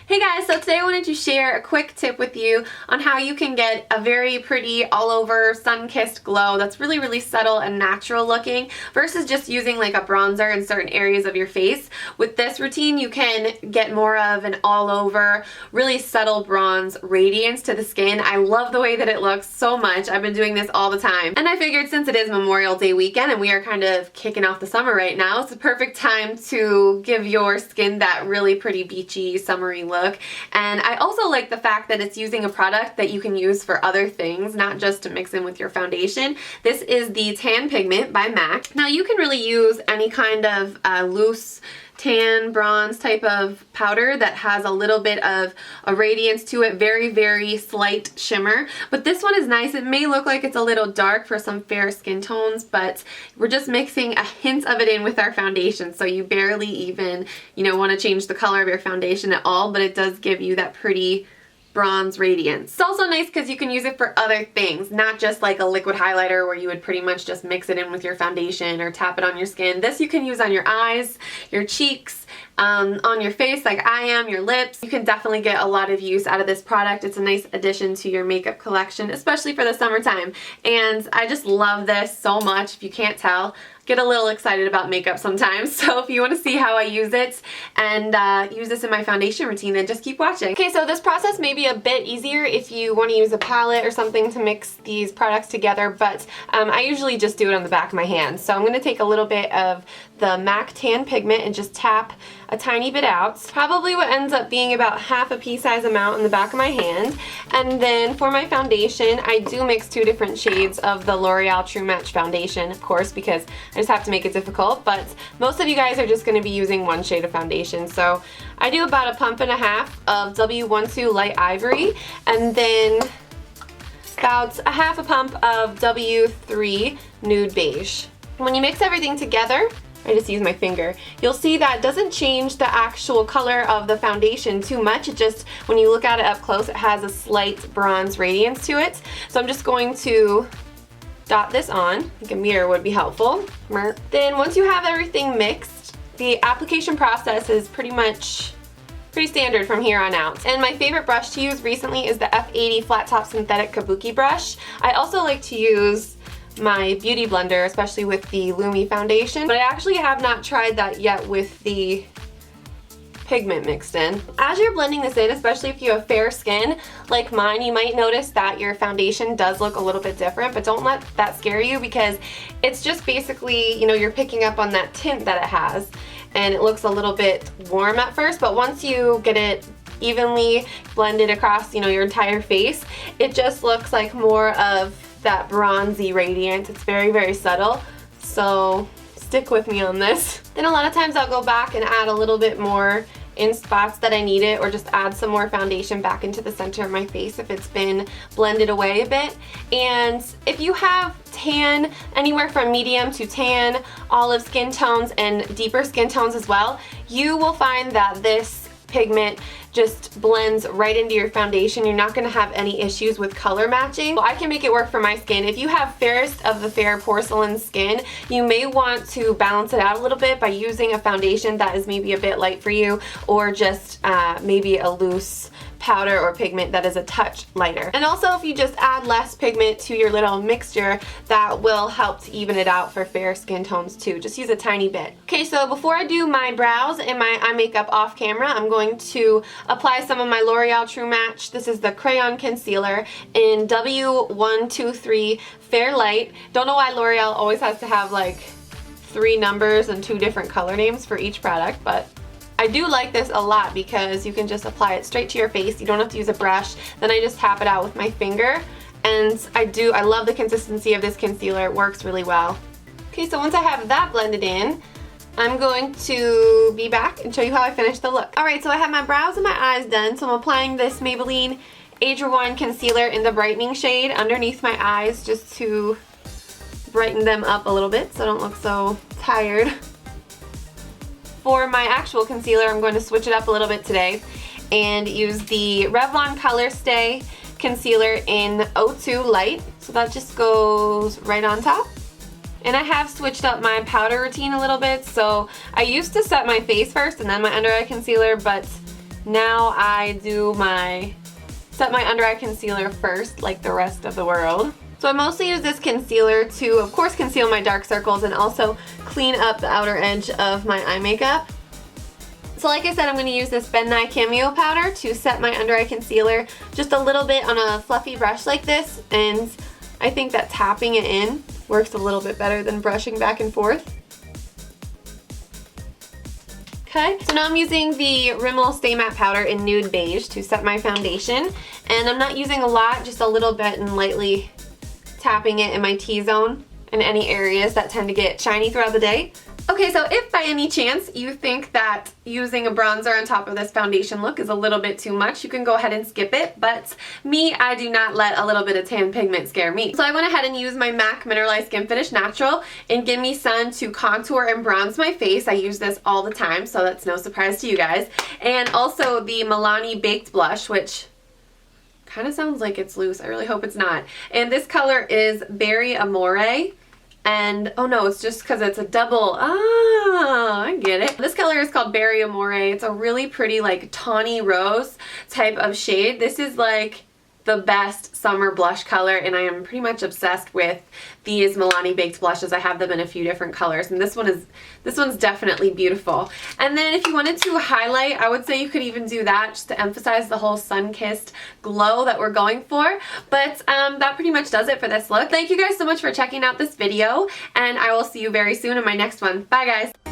Hey guys, so today I wanted to share a quick tip with you on how you can get a very pretty all over sun-kissed glow that's really subtle and natural looking versus just using like a bronzer in certain areas of your face. With this routine you can get more of an all over really subtle bronze radiance to the skin. I love the way that it looks so much. I've been doing this all the time and I figured since it is Memorial Day weekend and we are kind of kicking off the summer right now, it's the perfect time to give your skin that really pretty beachy summery look. And I also like the fact that it's using a product that you can use for other things, not just to mix in with your foundation. This is the Tan PIgment by MAC. Now you can really use any kind of loose tan bronze type of powder that has a little bit of a radiance to it, very slight shimmer, but this one is nice. It may look like it's a little dark for some fair skin tones, but we're just mixing a hint of it in with our foundation, so you barely even want to change the color of your foundation at all, but it does give you that pretty bronze radiance. It's also nice because you can use it for other things, not just like a liquid highlighter where you would pretty much just mix it in with your foundation or tap it on your skin. This you can use on your eyes, your cheeks, on your face like I am, your lips. You can definitely get a lot of use out of this product. It's a nice addition to your makeup collection, especially for the summertime. And I just love this so much. If you can't tell, get a little excited about makeup sometimes. So if you want to see how I use it and use this in my foundation routine, then just keep watching. Okay, so this process may be a bit easier if you want to use a palette or something to mix these products together, but I usually just do it on the back of my hand. So I'm going to take a little bit of the MAC Tan PIgment and just tap a tiny bit out. Probably what ends up being about half a pea size amount in the back of my hand. And then for my foundation, I do mix two different shades of the L'Oreal True Match foundation, of course, because I just have to make it difficult, but most of you guys are just going to be using one shade of foundation. So I do about a pump and a half of W12 Light Ivory and then about a half a pump of W3 Nude Beige. When you mix everything together, I just use my finger, you'll see that it doesn't change the actual color of the foundation too much. It just, when you look at it up close, it has a slight bronze radiance to it. So I'm just going to dot this on. I think a mirror would be helpful. Then once you have everything mixed, the application process is pretty standard from here on out. And my favorite brush to use recently is the F80 Flat Top Synthetic Kabuki brush. I also like to use my beauty blender, especially with the Lumi foundation, but I actually have not tried that yet with the pigment mixed in. As you're blending this in, especially if you have fair skin like mine, you might notice that your foundation does look a little bit different, but don't let that scare you because it's just basically, you're picking up on that tint that it has and it looks a little bit warm at first, but once you get it evenly blended across, your entire face, it just looks like more of that bronzy radiance. It's very subtle, so stick with me on this. Then a lot of times I'll go back and add a little bit more in spots that I need it, or just add some more foundation back into the center of my face if it's been blended away a bit. And if you have tan, anywhere from medium to tan, olive skin tones, and deeper skin tones as well, you will find that this pigment just blends right into your foundation. You're not going to have any issues with color matching. So I can make it work for my skin. If you have fairest of the fair porcelain skin, you may want to balance it out a little bit by using a foundation that is maybe a bit light for you, or just maybe a loose powder or pigment that is a touch lighter. And also if you just add less pigment to your little mixture, that will help to even it out for fair skin tones too. Just use a tiny bit. Okay, so before I do my brows and my eye makeup off camera, I'm going to apply some of my L'Oreal True Match. This is the Crayon Concealer in W123 Fair Light. Don't know why L'Oreal always has to have like 3 numbers and 2 different color names for each product, but I do like this a lot because you can just apply it straight to your face. You don't have to use a brush. Then I just tap it out with my finger, and I love the consistency of this concealer. It works really well. Okay, so once I have that blended in, I'm going to be back and show you how I finished the look. Alright, so I have my brows and my eyes done, so I'm applying this Maybelline Age Rewind concealer in the Brightening shade underneath my eyes just to brighten them up a little bit so I don't look so tired. For my actual concealer, I'm going to switch it up a little bit today and use the Revlon Colorstay concealer in O2 Light. So that just goes right on top. And I have switched up my powder routine a little bit, so I used to set my face first and then my under eye concealer, but Now I do set my under eye concealer first, like the rest of the world. So I mostly use this concealer to, of course, conceal my dark circles and also clean up the outer edge of my eye makeup. So like I said, I'm going to use this Nye Cameo Powder to set my under eye concealer just a little bit on a fluffy brush like this, and I think that tapping it in works a little bit better than brushing back and forth. Okay, so now I'm using the Rimmel Stay Matte Powder in Nude Beige to set my foundation, and I'm not using a lot, just a little bit, and lightly tapping it in my T-zone in any areas that tend to get shiny throughout the day. Okay, so if by any chance you think that using a bronzer on top of this foundation look is a little bit too much, you can go ahead and skip it, but me, I do not let a little bit of tan pigment scare me. So I went ahead and used my MAC Mineralize Skinfinish Natural in Gimme Sun to contour and bronze my face. I use this all the time, so that's no surprise to you guys. And also the Milani Baked Blush, which kind of sounds like it's loose. I really hope it's not. And this color is Berry Amore. And, oh no, it's just because it's a double. Ah, I get it. This color is called Berry Amore. It's a really pretty, like, tawny rose type of shade. This is, like, the best summer blush color, and I am pretty much obsessed with these Milani Baked blushes. I have them in a few different colors, and this one's definitely beautiful. And then if you wanted to highlight, I would say you could even do that just to emphasize the whole sun-kissed glow that we're going for. But that pretty much does it for this look. Thank you guys so much for checking out this video, and I will see you very soon in my next one. Bye, guys.